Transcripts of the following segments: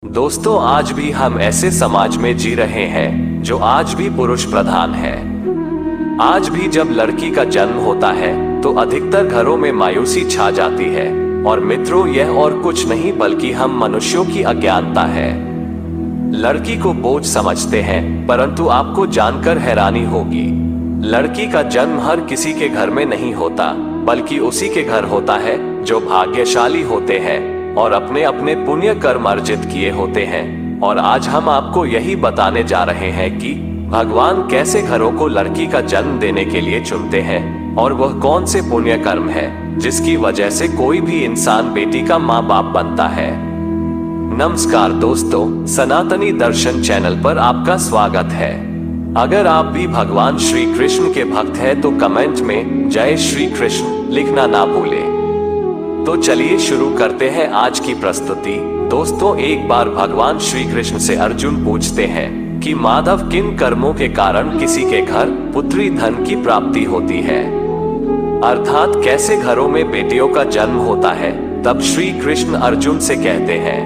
दोस्तों, आज भी हम ऐसे समाज में जी रहे हैं जो आज भी पुरुष प्रधान है। आज भी जब लड़की का जन्म होता है तो अधिकतर घरों में मायूसी छा जाती है। और मित्रों, यह और कुछ नहीं बल्कि हम मनुष्यों की अज्ञानता है। लड़की को बोझ समझते हैं, परंतु आपको जानकर हैरानी होगी, लड़की का जन्म हर किसी के घर में नहीं होता, बल्कि उसी के घर होता है जो भाग्यशाली होते हैं और अपने अपने पुण्य कर्म अर्जित किए होते हैं। और आज हम आपको यही बताने जा रहे हैं कि भगवान कैसे घरों को लड़की का जन्म देने के लिए चुनते हैं, और वह कौन से पुण्य कर्म है जिसकी वजह से कोई भी इंसान बेटी का माँ बाप बनता है। नमस्कार दोस्तों, सनातनी दर्शन चैनल पर आपका स्वागत है। अगर आप भी भगवान श्री कृष्ण के भक्त हैं तो कमेंट में जय श्री कृष्ण लिखना ना भूलें। तो चलिए शुरू करते हैं आज की प्रस्तुति। दोस्तों, एक बार भगवान श्री कृष्ण से अर्जुन पूछते हैं कि माधव, किन कर्मों के कारण किसी के घर पुत्री धन की प्राप्ति होती है, अर्थात कैसे घरों में बेटियों का जन्म होता है। तब श्री कृष्ण अर्जुन से कहते हैं,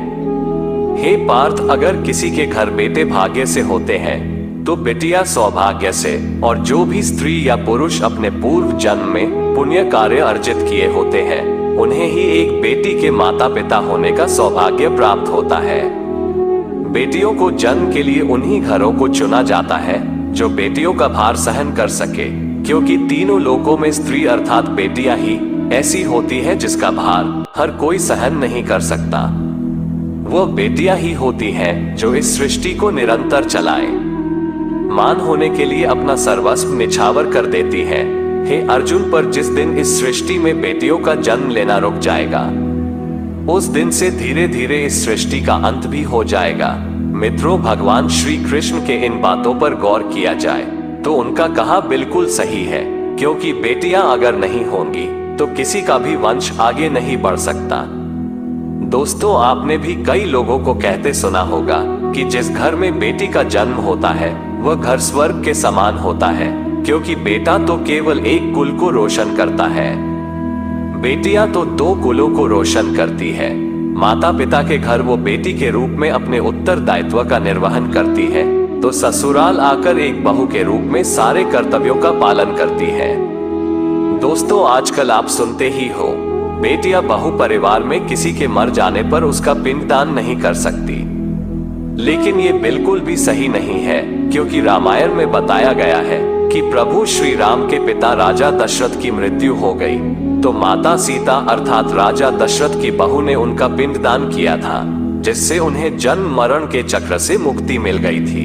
हे पार्थ, अगर किसी के घर बेटे भाग्य से होते हैं तो बेटियां सौभाग्य से, और जो भी स्त्री या पुरुष अपने पूर्व जन्म में पुण्य कार्य अर्जित किए होते हैं उन्हें ही एक बेटी के माता पिता होने का सौभाग्य प्राप्त होता है। बेटियों को जन्म के लिए उन्हीं घरों को चुना जाता है जो बेटियों का भार सहन कर सके, क्योंकि तीनों लोकों में स्त्री अर्थात बेटियां ही ऐसी होती है जिसका भार हर कोई सहन नहीं कर सकता। वह बेटियां ही होती हैं जो इस सृष्टि को निरंतर चलाए, मान होने के लिए अपना सर्वस्व निछावर कर देती है। हे अर्जुन, पर जिस दिन इस सृष्टि में बेटियों का जन्म लेना रुक जाएगा, उस दिन से धीरे धीरे इस सृष्टि का अंत भी हो जाएगा। मित्रों, भगवान श्री कृष्ण के इन बातों पर गौर किया जाए तो उनका कहा बिल्कुल सही है, क्योंकि बेटियां अगर नहीं होंगी तो किसी का भी वंश आगे नहीं बढ़ सकता। दोस्तों, आपने भी कई लोगों को कहते सुना होगा कि जिस घर में बेटी का जन्म होता है वह घर स्वर्ग के समान होता है, क्योंकि बेटा तो केवल एक कुल को रोशन करता है, बेटियां तो दो कुलों को रोशन करती है। माता पिता के घर वो बेटी के रूप में अपने उत्तरदायित्व का निर्वहन करती है, तो ससुराल आकर एक बहू के रूप में सारे कर्तव्यों का पालन करती है। दोस्तों, आजकल आप सुनते ही हो, बेटियां बहू परिवार में किसी के मर जाने पर उसका पिंडदान नहीं कर सकती। लेकिन ये बिल्कुल भी सही नहीं है, क्योंकि रामायण में बताया गया है कि प्रभु श्री राम के पिता राजा दशरथ की मृत्यु हो गई तो माता सीता अर्थात राजा दशरथ की बहू ने उनका पिंडदान किया था, जिससे उन्हें जन्म मरण के चक्र से मुक्ति मिल गई थी।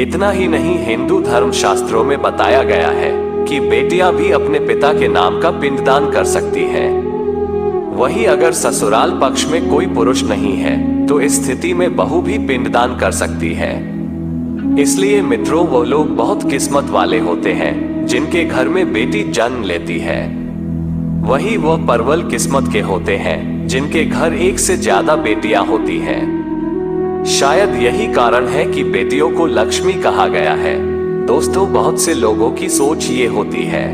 इतना ही नहीं, हिंदू धर्म शास्त्रों में बताया गया है कि बेटियां भी अपने पिता के नाम का पिंडदान कर सकती हैं। वही अगर ससुराल पक्ष में कोई पुरुष नहीं है तो इस स्थिति में बहू भी पिंडदान कर सकती है। इसलिए मित्रों, वो लोग बहुत किस्मत वाले होते हैं जिनके घर में बेटी जन्म लेती है। वही वो परवल किस्मत के होते हैं जिनके घर एक से ज्यादा बेटियां होती हैं। शायद यही कारण है कि बेटियों को लक्ष्मी कहा गया है। दोस्तों, बहुत से लोगों की सोच ये होती है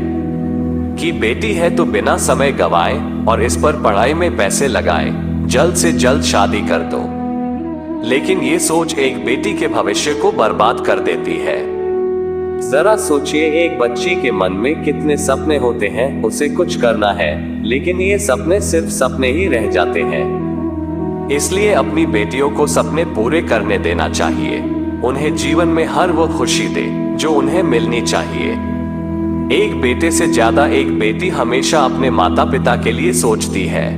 कि बेटी है तो बिना समय गवाए और इस पर पढ़ाई में पैसे लगाए, जल्द से जल्द शादी कर दो। लेकिन ये सोच एक बेटी के भविष्य को बर्बाद कर देती है। जरा सोचिए, एक बच्ची के मन में कितने सपने होते हैं, उसे कुछ करना है, लेकिन ये सपने सिर्फ सपने ही रह जाते हैं। इसलिए अपनी बेटियों को सपने पूरे करने देना चाहिए। उन्हें जीवन में हर वो खुशी दे जो उन्हें मिलनी चाहिए। एक बेटे से ज्यादा एक बेटी हमेशा अपने माता पिता के लिए सोचती है।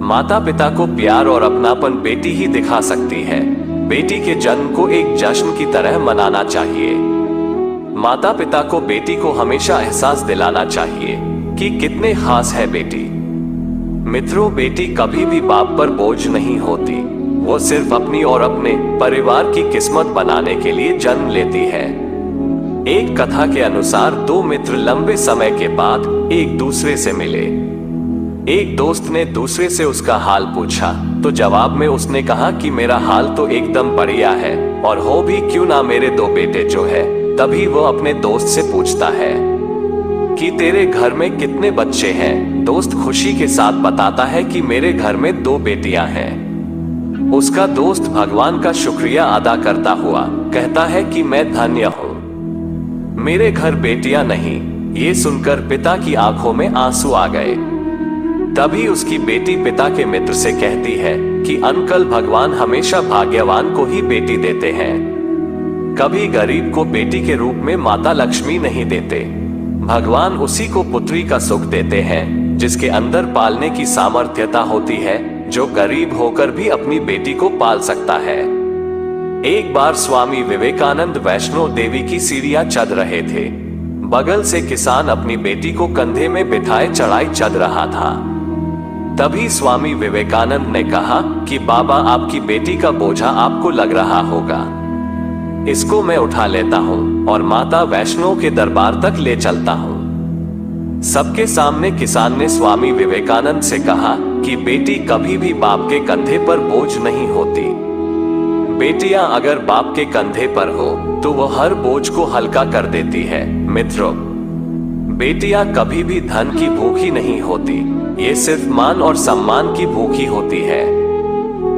माता पिता को प्यार और अपनापन बेटी ही दिखा सकती है। बेटी के जन्म को एक जश्न की तरह मनाना चाहिए। माता पिता को बेटी को हमेशा एहसास दिलाना चाहिए कि कितने खास है बेटी। मित्रों, बेटी कभी भी बाप पर बोझ नहीं होती, वो सिर्फ अपनी और अपने परिवार की किस्मत बनाने के लिए जन्म लेती है। एक कथा के अनुसार दो मित्र लंबे समय के बाद एक दूसरे से मिले। एक दोस्त ने दूसरे से उसका हाल पूछा तो जवाब में उसने कहा कि मेरा हाल तो एकदम बढ़िया है, और हो भी क्यों ना मेरे दो बेटे जो है। तभी वो अपने दोस्त से पूछता है कि तेरे घर में कितने बच्चे हैं। दोस्त खुशी के साथ बताता है कि मेरे घर में दो बेटियां हैं। उसका दोस्त भगवान का शुक्रिया अदा करता हुआ कहता है कि मैं धन्य हूँ, मेरे घर बेटियां नहीं। ये सुनकर पिता की आंखों में आंसू आ गए। तभी उसकी बेटी पिता के मित्र से कहती है कि अंकल, भगवान हमेशा भाग्यवान को ही बेटी देते हैं, कभी गरीब को बेटी के रूप में माता लक्ष्मी नहीं देते। भगवान उसी को पुत्री का सुख देते हैं जिसके अंदर पालने की सामर्थ्यता होती है, जो गरीब होकर भी अपनी बेटी को पाल सकता है। एक बार स्वामी विवेकानंद वैष्णो देवी की सीढ़ियां चढ़ रहे थे। बगल से किसान अपनी बेटी को कंधे में बिठाए चढ़ाई चढ़ रहा था। तभी स्वामी विवेकानंद ने कहा कि बाबा, आपकी बेटी का बोझा आपको लग रहा होगा, इसको मैं उठा लेता हूँ और माता वैष्णो के दरबार तक ले चलता हूँ। सबके सामने किसान ने स्वामी विवेकानंद से कहा कि बेटी कभी भी बाप के कंधे पर बोझ नहीं होती। बेटियां अगर बाप के कंधे पर हो तो वो हर बोझ को हल्का कर देती है। मित्रों, बेटियां कभी भी धन की भूखी नहीं होती, ये सिर्फ मान और सम्मान की भूखी होती है।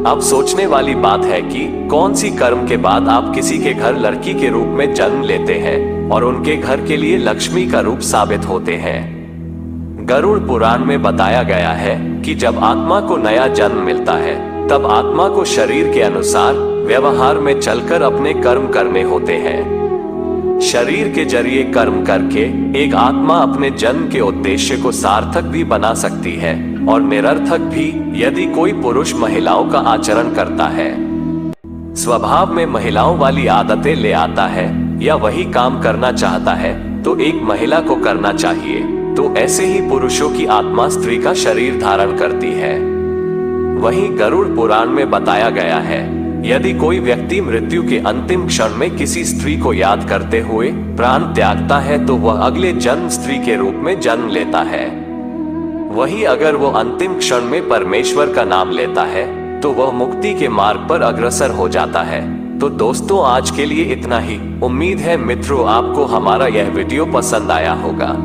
अब सोचने वाली बात है कि कौन सी कर्म के बाद आप किसी के घर लड़की के रूप में जन्म लेते हैं और उनके घर के लिए लक्ष्मी का रूप साबित होते हैं। गरुड़ पुराण में बताया गया है कि जब आत्मा को नया जन्म मिलता है तब आत्मा को शरीर के अनुसार व्यवहार में चलकर अपने कर्म करने होते हैं। शरीर के जरिए कर्म करके एक आत्मा अपने जन्म के उद्देश्य को सार्थक भी बना सकती है और निरर्थक भी, यदि कोई पुरुष महिलाओं का आचरण करता है, स्वभाव में महिलाओं वाली आदतें ले आता है या वही काम करना चाहता है तो एक महिला को करना चाहिए, तो ऐसे ही पुरुषों की आत्मा स्त्री का शरीर धारण करती है। वहीं गरुड़ पुराण में बताया गया है, यदि कोई व्यक्ति मृत्यु के अंतिम क्षण में किसी स्त्री को याद करते हुए प्राण त्यागता है तो वह अगले जन्म स्त्री के रूप में जन्म लेता है। वहीं अगर वो अंतिम क्षण में परमेश्वर का नाम लेता है तो वह मुक्ति के मार्ग पर अग्रसर हो जाता है। तो दोस्तों, आज के लिए इतना ही। उम्मीद है मित्रों आपको हमारा यह वीडियो पसंद आया होगा।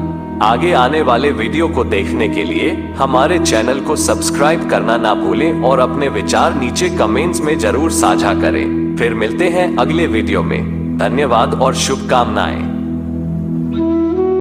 आगे आने वाले वीडियो को देखने के लिए हमारे चैनल को सब्सक्राइब करना ना भूलें और अपने विचार नीचे कमेंट्स में जरूर साझा करें। फिर मिलते हैं अगले वीडियो में। धन्यवाद और शुभकामनाएं।